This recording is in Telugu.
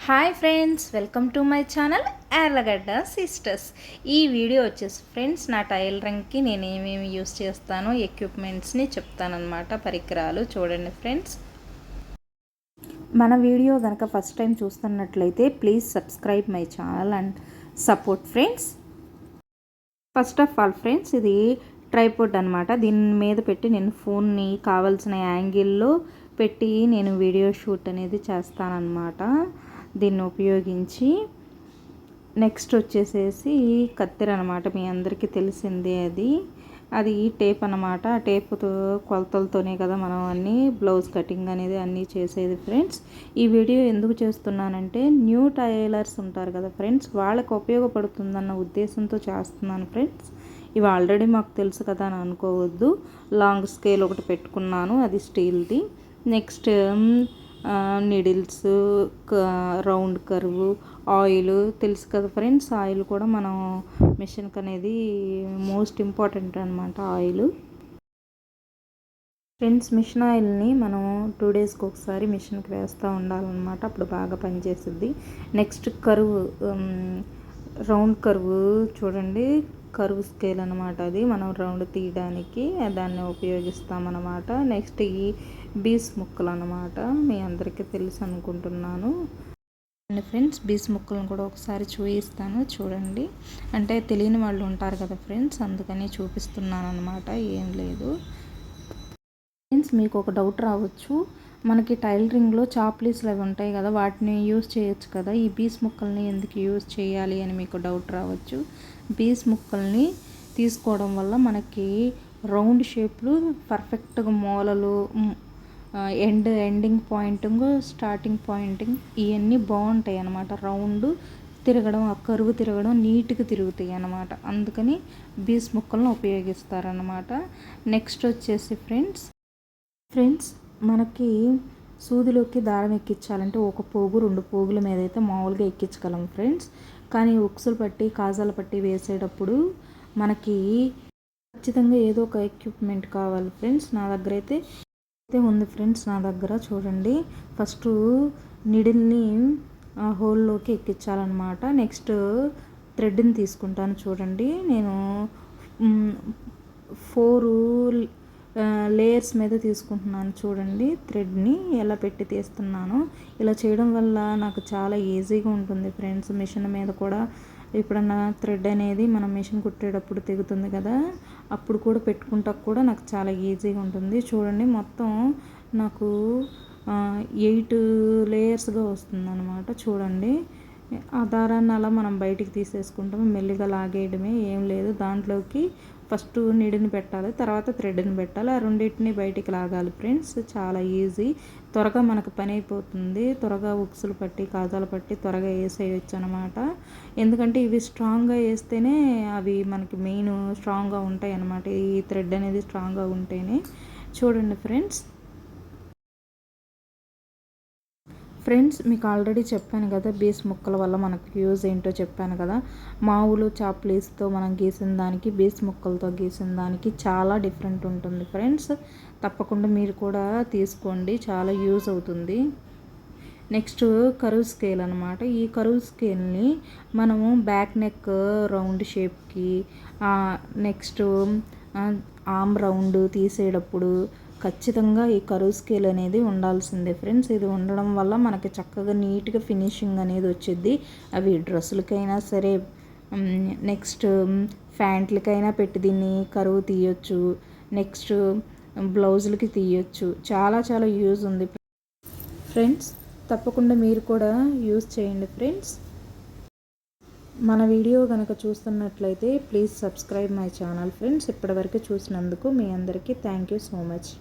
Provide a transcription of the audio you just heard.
Hi friends, welcome to my channel Yarlagadda sisters. ఈ వీడియో వచ్చేసి ఫ్రెండ్స్ నా టైలరింగ్కి నేను ఏమేమి యూస్ చేస్తానో ఎక్విప్మెంట్స్ని చెప్తానన్నమాట. పరికరాలు చూడండి ఫ్రెండ్స్. మన వీడియో కనుక ఫస్ట్ టైం చూస్తున్నట్లయితే please subscribe my channel and support friends. First of all friends, ఇది ట్రైపోర్డ్ అనమాట. దీని మీద పెట్టి నేను ఫోన్ని కావాల్సిన యాంగిల్లో పెట్టి నేను వీడియో షూట్ అనేది చేస్తానన్నమాట. దీన్ని ఉపయోగించి నెక్స్ట్ వచ్చేసేసి కత్తెర అనమాట. మీ అందరికీ తెలిసిందే అది టేప్ అనమాట. ఆ టేప్తో కొలతలతోనే కదా మనం అన్నీ బ్లౌజ్ కటింగ్ అనేది అన్నీ చేసేది ఫ్రెండ్స్. ఈ వీడియో ఎందుకు చేస్తున్నానంటే న్యూ టైలర్స్ ఉంటారు కదా ఫ్రెండ్స్, వాళ్ళకి ఉపయోగపడుతుందన్న ఉద్దేశంతో చేస్తున్నాను ఫ్రెండ్స్. ఇవి ఆల్రెడీ మాకు తెలుసు కదా అని అనుకోవద్దు. లాంగ్ స్కేల్ ఒకటి పెట్టుకున్నాను, అది స్టీల్ది. Next needles, round curve, oil తెలుసు కదా ఫ్రెండ్స్. ఆయిల్ కూడా మనం మిషన్కి అనేది మోస్ట్ ఇంపార్టెంట్ అనమాట ఆయిల్ ఫ్రెండ్స్. మిషన్ ఆయిల్ని మనం 2 డేస్కి ఒకసారి మిషన్కి వేస్తూ ఉండాలన్నమాట, అప్పుడు బాగా పనిచేస్తుంది. నెక్స్ట్ కర్వ్, రౌండ్ కర్వ్ చూడండి, కర్వ్ స్కేల్ అనమాట. అది మనం రౌండ్ తీయడానికి దాన్ని ఉపయోగిస్తామన్నమాట. నెక్స్ట్ ఈ బీస్ ముక్కలు అనమాట, మీ అందరికీ తెలుసు అనుకుంటున్నాను ఫ్రెండ్స్. బీస్ ముక్కలను కూడా ఒకసారి చూపిస్తాను చూడండి. అంటే తెలియని వాళ్ళు ఉంటారు కదా ఫ్రెండ్స్, అందుకని చూపిస్తున్నాను అనమాట. ఏం లేదు ఫ్రెండ్స్, మీకు ఒక డౌట్ రావచ్చు, మనకి టైలరింగ్లో చాప్లీస్లు అవి ఉంటాయి కదా, వాటిని యూజ్ చేయొచ్చు కదా, ఈ బీస్ ముక్కల్ని ఎందుకు యూజ్ చేయాలి అని మీకు డౌట్ రావచ్చు. బీస్ ముక్కల్ని తీసుకోవడం వల్ల మనకి రౌండ్ షేప్లు పర్ఫెక్ట్గా మూలలు, ఎండింగ్ పాయింటింగ్, స్టార్టింగ్ పాయింటింగ్ ఇవన్నీ బాగుంటాయి అన్నమాట. రౌండ్ తిరగడం, ఆ కరువు తిరగడం నీట్గా తిరుగుతాయి అన్నమాట. అందుకని బీస్ ముక్కలను ఉపయోగిస్తారన్నమాట. నెక్స్ట్ వచ్చేసి ఫ్రెండ్స్ మనకి సూదిలోకి దారం ఎక్కించాలంటే ఒక పోగు 2 పోగుల మీద అయితే మామూలుగా ఎక్కించగలం ఫ్రెండ్స్. కానీ ఉక్సులు పట్టి కాజాల పట్టి వేసేటప్పుడు మనకి ఖచ్చితంగా ఏదో ఒక ఎక్విప్మెంట్ కావాలి ఫ్రెండ్స్. నా దగ్గర అయితే ఉంది ఫ్రెండ్స్. నా దగ్గర చూడండి, ఫస్ట్ నిడిల్ని హోల్లోకి ఎక్కించాలన్నమాట. నెక్స్ట్ థ్రెడ్ని తీసుకుంటాను చూడండి. నేను 4 లేయర్స్ మీద తీసుకుంటున్నాను చూడండి. థ్రెడ్ని ఎలా పెట్టి తీస్తున్నాను. ఇలా చేయడం వల్ల నాకు చాలా ఈజీగా ఉంటుంది ఫ్రెండ్స్. మిషన్ మీద కూడా ఎప్పుడన్నా థ్రెడ్ అనేది మనం మిషన్ కుట్టేటప్పుడు తెగుతుంది కదా, అప్పుడు కూడా పెట్టుకుంటా కూడా నాకు చాలా ఈజీగా ఉంటుంది. చూడండి, మొత్తం నాకు 8 లేయర్స్గా వస్తుంది అనమాట. చూడండి, ఆ దారాన్ని అలా మనం బయటికి తీసేసుకుంటాము, మెల్లిగా లాగేయడమే, ఏం లేదు. దాంట్లోకి ఫస్ట్ నిడిని పెట్టాలి, తర్వాత థ్రెడ్ని పెట్టాలి, ఆ రెండింటిని బయటికి లాగాలి ఫ్రెండ్స్. చాలా ఈజీ, త్వరగా మనకు పని అయిపోతుంది. త్వరగా ఉక్సులు పట్టి కాజాలు పట్టి త్వరగా వేసేయచ్చు అనమాట. ఎందుకంటే ఇవి స్ట్రాంగ్గా వేస్తేనే అవి మనకి మెయిన్ స్ట్రాంగ్గా ఉంటాయి అన్నమాట. ఈ థ్రెడ్ అనేది స్ట్రాంగ్గా ఉంటేనే. చూడండి ఫ్రెండ్స్, మీకు ఆల్రెడీ చెప్పాను కదా బీస్ ముక్కల వల్ల మనకు యూజ్ ఏంటో చెప్పాను కదా. మామూలు చాప్లీస్తో మనం గీసిన దానికి బీస్ ముక్కలతో గీసిన దానికి చాలా డిఫరెంట్ ఉంటుంది ఫ్రెండ్స్. తప్పకుండా మీరు కూడా తీసుకోండి, చాలా యూజ్ అవుతుంది. నెక్స్ట్ కరువు స్కేల్ అనమాట. ఈ కరువు స్కేల్ని మనము బ్యాక్ నెక్ రౌండ్ షేప్కి, నెక్స్ట్ ఆర్మ్ రౌండ్ తీసేటప్పుడు ఖచ్చితంగా ఈ కరువు స్కేల్ అనేది ఉండాల్సిందే ఫ్రెండ్స్. ఇది ఉండడం వల్ల మనకి చక్కగా నీట్గా ఫినిషింగ్ అనేది వచ్చింది. అవి డ్రెస్సులకైనా సరే, నెక్స్ట్ ప్యాంట్లకైనా పెట్టి దీన్ని కరువు తీయొచ్చు, నెక్స్ట్ బ్లౌజులకి తీయొచ్చు. చాలా చాలా యూజ్ ఉంది ఫ్రెండ్స్. తప్పకుండా మీరు కూడా యూజ్ చేయండి ఫ్రెండ్స్. మన వీడియో కనుక చూస్తున్నట్లయితే please subscribe my channel friends. ఇప్పటివరకు చూసినందుకు మీ అందరికీ థ్యాంక్ యూ సో మచ్.